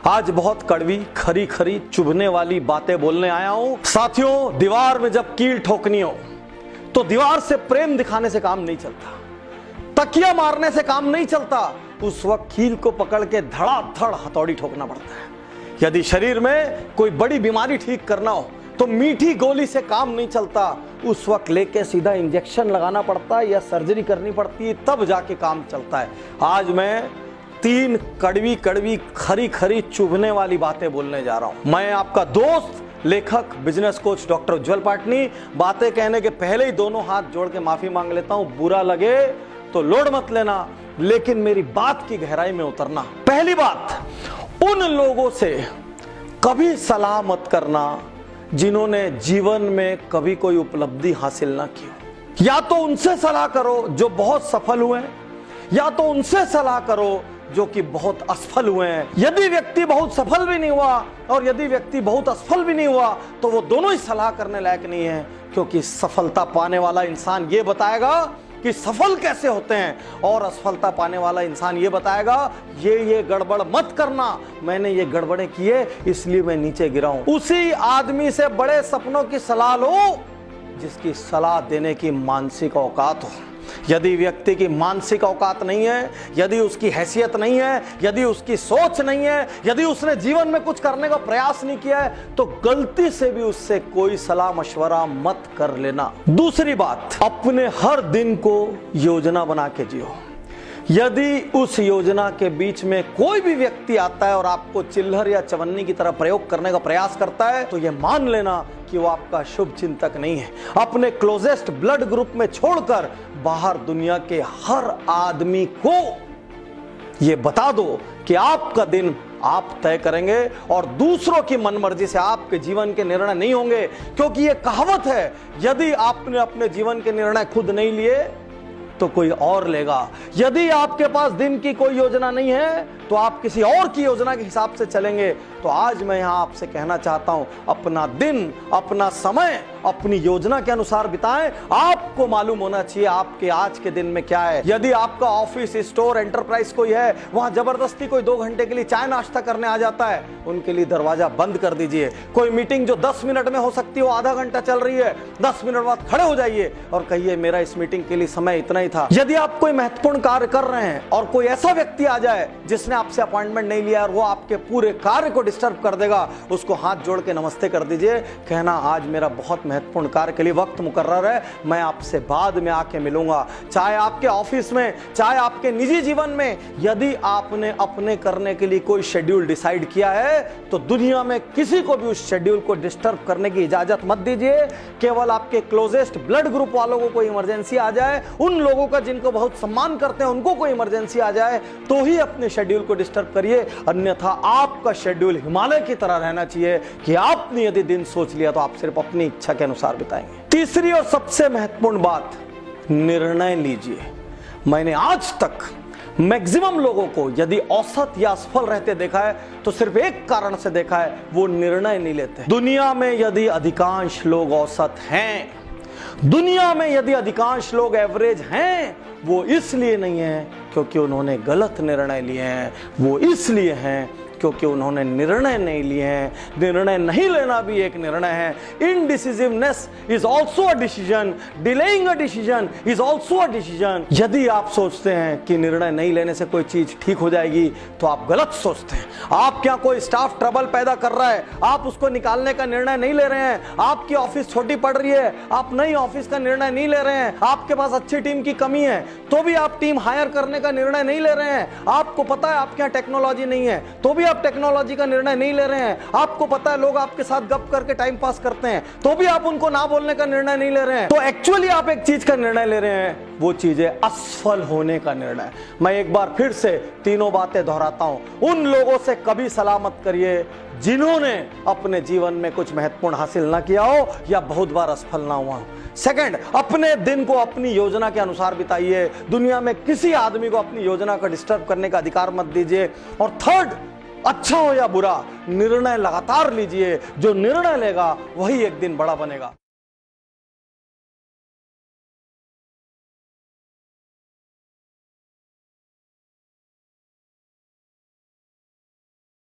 आज बहुत कड़वी खरी खरी चुभने वाली बातें बोलने आया हूं। साथियों, दीवार में जब कील ठोकनी हो तो दीवार से प्रेम दिखाने से काम नहीं चलता, तकिया मारने से काम नहीं चलता। उस वक्त कील को पकड़ के धड़ाधड़ हथौड़ी ठोकना पड़ता है। यदि शरीर में कोई बड़ी बीमारी ठीक करना हो तो मीठी गोली से काम नहीं चलता, उस वक्त लेके सीधा इंजेक्शन लगाना पड़ता है या सर्जरी करनी पड़ती है, तब जाके काम चलता है। आज मैं 3 कड़वी कड़वी खरी खरी चुभने वाली बातें बोलने जा रहा हूं। मैं आपका दोस्त, लेखक, बिजनेस कोच डॉक्टर उज्जवल पाटनी। बातें कहने के पहले ही दोनों हाथ जोड़ के माफी मांग लेता हूं। बुरा लगे तो लोड मत लेना, लेकिन मेरी बात की गहराई में उतरना। पहली बात, उन लोगों से कभी सलाह मत करना जिन्होंने जीवन में कभी कोई उपलब्धि हासिल ना की हो। या तो उनसे सलाह करो जो बहुत सफल हुए हैं, या तो उनसे सलाह करो जो कि बहुत असफल हुए हैं। यदि व्यक्ति बहुत सफल भी नहीं हुआ और यदि व्यक्ति बहुत असफल भी नहीं हुआ तो वो दोनों ही सलाह करने लायक नहीं है, क्योंकि सफलता पाने वाला इंसान ये बताएगा कि सफल कैसे होते हैं और असफलता पाने वाला इंसान ये बताएगा ये गड़बड़ मत करना, मैंने ये गड़बड़ें किए इसलिए मैं नीचे गिरा हूं। उसी आदमी से बड़े सपनों की सलाह लो जिसकी सलाह देने की मानसिक औकात हो। यदि व्यक्ति की मानसिक औकात नहीं है, यदि उसकी हैसियत नहीं है, यदि उसकी सोच नहीं है, यदि उसने जीवन में कुछ करने का प्रयास नहीं किया है, तो गलती से भी उससे कोई सलाह मशवरा मत कर लेना। दूसरी बात, अपने हर दिन को योजना बना के जियो। यदि उस योजना के बीच में कोई भी व्यक्ति आता है और आपको चिल्हर या चवन्नी की तरह प्रयोग करने का प्रयास करता है तो यह मान लेना कि वो आपका शुभ चिंतक नहीं है। अपने क्लोजेस्ट ब्लड ग्रुप में छोड़कर बाहर दुनिया के हर आदमी को यह बता दो कि आपका दिन आप तय करेंगे और दूसरों की मनमर्जी से आपके जीवन के निर्णय नहीं होंगे, क्योंकि यह कहावत है, यदि आपने अपने जीवन के निर्णय खुद नहीं लिए तो कोई और लेगा। यदि आपके पास दिन की कोई योजना नहीं है तो आप किसी और की योजना के हिसाब से चलेंगे। तो आज मैं यहां आपसे कहना चाहता हूं, अपना दिन, अपना समय अपनी योजना के अनुसार बिताएं। आपको मालूम होना चाहिए आपके आज के दिन में क्या है। यदि आपका ऑफिस, स्टोर, एंटरप्राइज कोई है, वहां जबरदस्ती कोई 2 घंटे के लिए चाय नाश्ता करने आ जाता है, उनके लिए दरवाजा बंद कर दीजिए। कोई मीटिंग जो 10 मिनट में हो सकती है वो आधा घंटा चल रही है, 10 मिनट बाद खड़े हो जाइए और कहिए मेरा इस मीटिंग के लिए समय इतना ही था। यदि आप कोई महत्वपूर्ण कार्य कर रहे हैं और कोई ऐसा व्यक्ति आ जाए जिसने आपसे अपॉइंटमेंट नहीं लिया और वो आपके पूरे कार्य को डिस्टर्ब कर देगा, उसको हाथ जोड़ के नमस्ते कर दीजिए। कहना आज मेरा बहुत महत्वपूर्ण कार्य के लिए वक्त मुकर्रर है, मैं आपसे बाद में आके मिलूंगा। चाहे आपके ऑफिस में, चाहे आपके निजी जीवन में, यदि आपने अपने करने के लिए कोई शेड्यूल डिसाइड किया है तो दुनिया में किसी को भी उस शेड्यूल को डिस्टर्ब करने की इजाजत मत दीजिए। केवल आपके क्लोजेस्ट ब्लड ग्रुप वालों को कोई इमरजेंसी आ जाए, उन लोगों का जिनको बहुत सम्मान करते हैं उनको कोई इमरजेंसी आ जाए तो ही अपने शेड्यूल को डिस्टर्ब करिए, अन्यथा आपका शेड्यूल हिमालय की तरह रहना चाहिए कि आपने यदि दिन सोच लिया तो आप सिर्फ अपनी इच्छा के अनुसार बिताएंगे। तीसरी और सबसे महत्वपूर्ण बात, निर्णय लीजिए। मैंने आज तक मैक्सिमम लोगों को यदि औसत या असफल रहते देखा है तो सिर्फ एक कारण से देखा है, वो निर्णय नहीं लेते। दुनिया में यदि अधिकांश लोग औसत हैं, दुनिया में यदि अधिकांश लोग एवरेज हैं, वो इसलिए नहीं है क्योंकि उन्होंने गलत निर्णय लिए हैं, वो इसलिए हैं क्योंकि उन्होंने निर्णय नहीं लिए हैं। निर्णय नहीं लेना भी एक निर्णय है। Indecisiveness is also a decision, delaying a decision is also a decision. यदि आप सोचते हैं कि निर्णय नहीं लेने से कोई चीज ठीक हो जाएगी तो आप गलत सोचते हैं। आप क्या कोई स्टाफ ट्रबल पैदा कर रहा है, आप उसको निकालने का निर्णय नहीं ले रहे हैं। आपकी ऑफिस छोटी पड़ रही है, आप नई ऑफिस का निर्णय नहीं ले रहे हैं। आपके पास अच्छी टीम की कमी है तो भी आप टीम हायर करने का निर्णय नहीं ले रहे हैं। आपको पता है आपके यहाँ टेक्नोलॉजी नहीं है तो भी आप टेक्नोलॉजी का निर्णय नहीं ले रहे हैं। आपको पता है लोग आपके साथ गप करके टाइम पास करते हैं तो भी आप उनको ना बोलने का निर्णय नहीं ले रहे हैं। तो एक्चुअली आप एक चीज का निर्णय ले रहे हैं, वो चीज है असफल होने का निर्णय। मैं एक बार फिर से तीनों बातें दोहराता हूं। उन लोगों से कभी सलाह मत करिए जिन्होंने अपने जीवन में कुछ महत्वपूर्ण हासिल ना किया हो या बहुत बार असफल ना हुआ। सेकंड, अपने दिन को अपनी योजना के अनुसार बिताइए। दुनिया में किसी आदमी को अपनी योजना का डिस्टर्ब करने का अधिकार मत दीजिए। और थर्ड, अच्छा हो या बुरा, निर्णय लगातार लीजिए। जो निर्णय लेगा वही एक दिन बड़ा बनेगा।